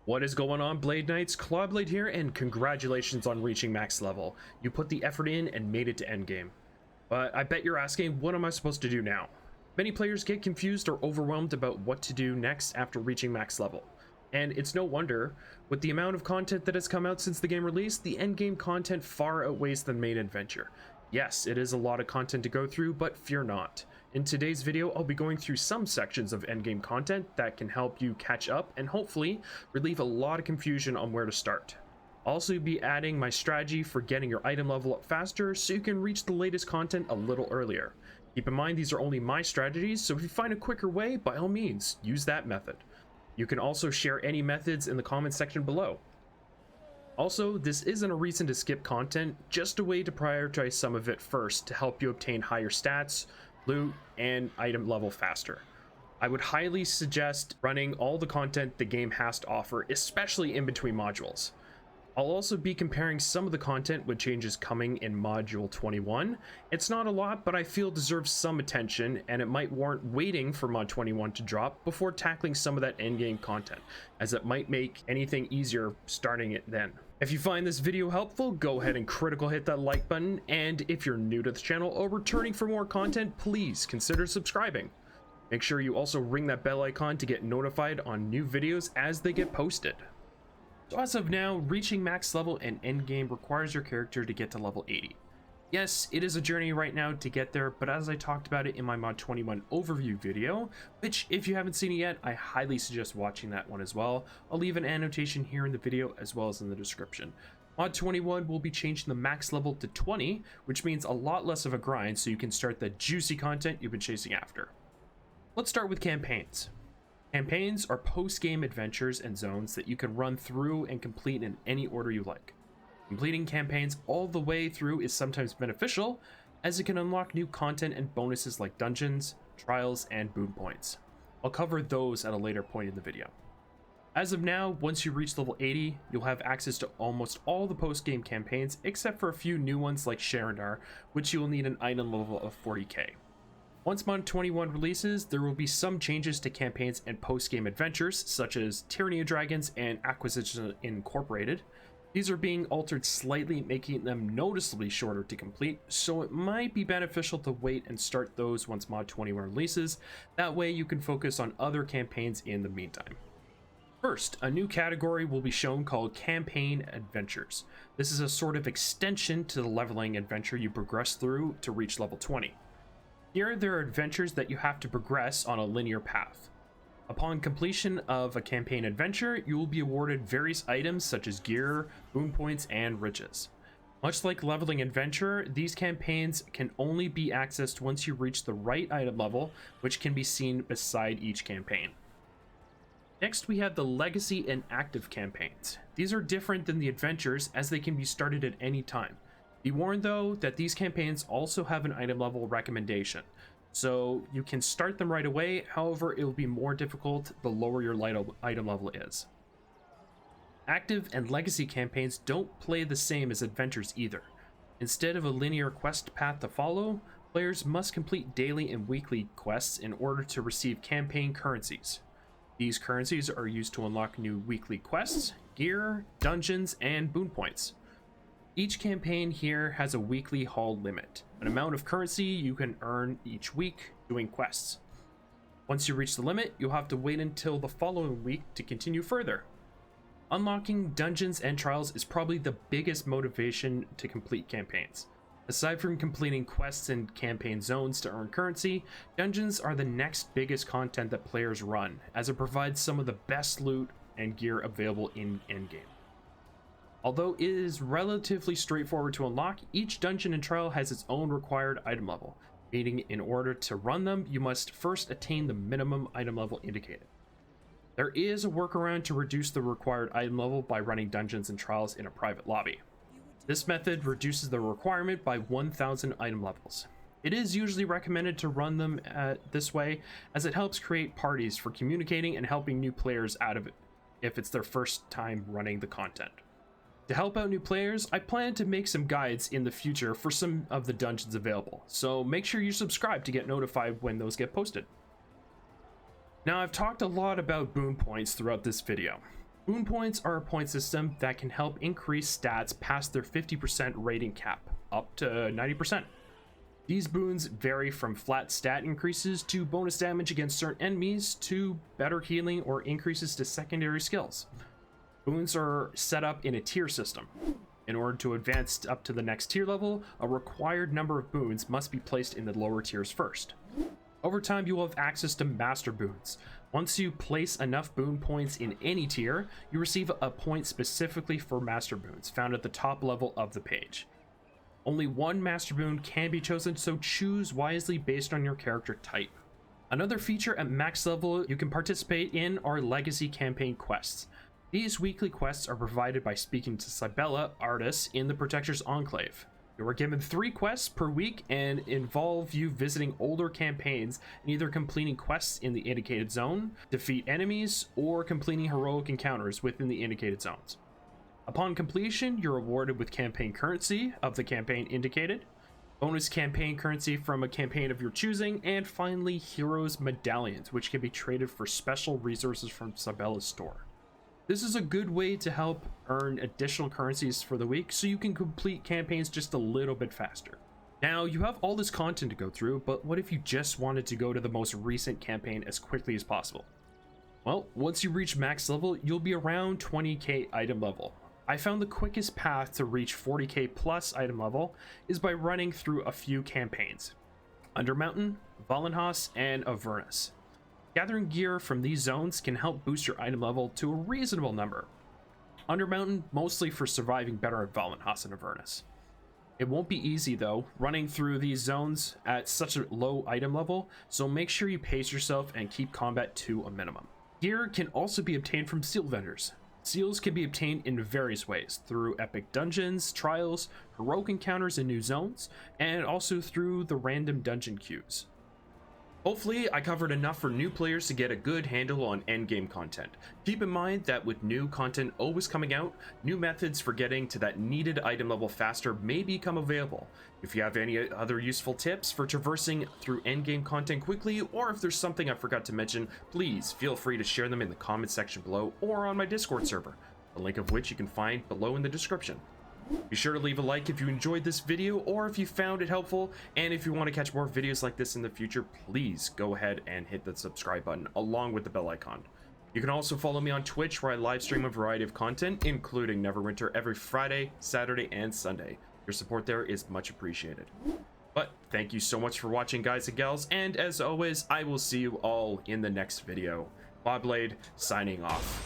What is going on, Blade Knights? Clawblade here, and congratulations on reaching max level. You put the effort in and made it to endgame. But I bet you're asking, what am I supposed to do now? Many players get confused or overwhelmed about what to do next after reaching max level. And it's no wonder, with the amount of content that has come out since the game release, the endgame content far outweighs the main adventure. Yes, it is a lot of content to go through, but fear not. In today's video, I'll be going through some sections of endgame content that can help you catch up and hopefully relieve a lot of confusion on where to start. I'll also be adding my strategy for getting your item level up faster so you can reach the latest content a little earlier. Keep in mind these are only my strategies, so if you find a quicker way, by all means, use that method. You can also share any methods in the comments section below. Also, this isn't a reason to skip content, just a way to prioritize some of it first to help you obtain higher stats, loot, and item level faster. I would highly suggest running all the content the game has to offer, especially in between modules. I'll also be comparing some of the content with changes coming in Module 21. It's not a lot, but I feel deserves some attention, and it might warrant waiting for Mod 21 to drop before tackling some of that endgame content, as it might make anything easier starting it then. If you find this video helpful, go ahead and critical hit that like button, and if you're new to the channel or returning for more content, please consider subscribing. Make sure you also ring that bell icon to get notified on new videos as they get posted. So as of now, reaching max level in endgame requires your character to get to level 80. Yes, it is a journey right now to get there, but as I talked about it in my Mod 21 overview video, which if you haven't seen it yet, I highly suggest watching that one as well. I'll leave an annotation here in the video as well as in the description. Mod 21 will be changing the max level to 20, which means a lot less of a grind so you can start the juicy content you've been chasing after. Let's start with campaigns. Campaigns are post-game adventures and zones that you can run through and complete in any order you like. Completing campaigns all the way through is sometimes beneficial, as it can unlock new content and bonuses like dungeons, trials, and boon points. I'll cover those at a later point in the video. As of now, once you reach level 80, you'll have access to almost all the post-game campaigns except for a few new ones like Sharandar, which you will need an item level of 40k. Once Mod 21 releases, there will be some changes to campaigns and post-game adventures, such as Tyranny of Dragons and Acquisition Incorporated. These are being altered slightly, making them noticeably shorter to complete, so it might be beneficial to wait and start those once Mod 21 releases. That way you can focus on other campaigns in the meantime. First, a new category will be shown called Campaign Adventures. This is a sort of extension to the leveling adventure you progress through to reach level 20. Here, there are adventures that you have to progress on a linear path. Upon completion of a campaign adventure, you will be awarded various items such as gear, boon points, and riches. Much like leveling adventure, these campaigns can only be accessed once you reach the right item level, which can be seen beside each campaign. Next, we have the Legacy and Active campaigns. These are different than the adventures as they can be started at any time. Be warned though that these campaigns also have an item level recommendation, so you can start them right away. However, it will be more difficult the lower your item level is. Active and Legacy campaigns don't play the same as adventures either. Instead of a linear quest path to follow, players must complete daily and weekly quests in order to receive campaign currencies. These currencies are used to unlock new weekly quests, gear, dungeons, and boon points. Each campaign here has a weekly haul limit, an amount of currency you can earn each week doing quests. Once you reach the limit, you'll have to wait until the following week to continue further. Unlocking dungeons and trials is probably the biggest motivation to complete campaigns. Aside from completing quests and campaign zones to earn currency, dungeons are the next biggest content that players run, as it provides some of the best loot and gear available in endgame. Although it is relatively straightforward to unlock, each dungeon and trial has its own required item level, meaning in order to run them, you must first attain the minimum item level indicated. There is a workaround to reduce the required item level by running dungeons and trials in a private lobby. This method reduces the requirement by 1,000 item levels. It is usually recommended to run them this way, as it helps create parties for communicating and helping new players out of it if it's their first time running the content. To help out new players, I plan to make some guides in the future for some of the dungeons available, so make sure you subscribe to get notified when those get posted. Now, I've talked a lot about boon points throughout this video. Boon Points are a point system that can help increase stats past their 50% rating cap, up to 90%. These boons vary from flat stat increases to bonus damage against certain enemies to better healing or increases to secondary skills. Boons are set up in a tier system. In order to advance up to the next tier level, a required number of boons must be placed in the lower tiers first. Over time, you will have access to master boons. Once you place enough boon points in any tier, you receive a point specifically for master boons, found at the top level of the page. Only one master boon can be chosen, so choose wisely based on your character type. Another feature at max level you can participate in are legacy campaign quests. These weekly quests are provided by speaking to Cybella, Artis, in the Protector's Enclave. You are given 3 quests per week and involve you visiting older campaigns and either completing quests in the indicated zone, defeat enemies, or completing heroic encounters within the indicated zones. Upon completion, you're awarded with campaign currency of the campaign indicated, bonus campaign currency from a campaign of your choosing, and finally heroes medallions, which can be traded for special resources from Cybella's store. This is a good way to help earn additional currencies for the week so you can complete campaigns just a little bit faster. Now, you have all this content to go through, but what if you just wanted to go to the most recent campaign as quickly as possible? Well, once you reach max level, you'll be around 20k item level. I found the quickest path to reach 40k plus item level is by running through a few campaigns: Undermountain, Valenhaus, and Avernus. Gathering gear from these zones can help boost your item level to a reasonable number. Undermountain mostly for surviving better at Valenhaus and Avernus. It won't be easy though, running through these zones at such a low item level, so make sure you pace yourself and keep combat to a minimum. Gear can also be obtained from seal vendors. Seals can be obtained in various ways, through epic dungeons, trials, heroic encounters in new zones, and also through the random dungeon queues. Hopefully, I covered enough for new players to get a good handle on endgame content. Keep in mind that with new content always coming out, new methods for getting to that needed item level faster may become available. If you have any other useful tips for traversing through endgame content quickly, or if there's something I forgot to mention, please feel free to share them in the comment section below or on my Discord server, the link of which you can find below in the description. Be sure to leave a like if you enjoyed this video or if you found it helpful, and if you want to catch more videos like this in the future, please go ahead and hit the subscribe button along with the bell icon. You can also follow me on Twitch, where I live stream a variety of content, including Neverwinter, every Friday, Saturday, and Sunday. Your support there is much appreciated. But thank you so much for watching, guys and gals, and as always, I will see you all in the next video. Bobblade signing off.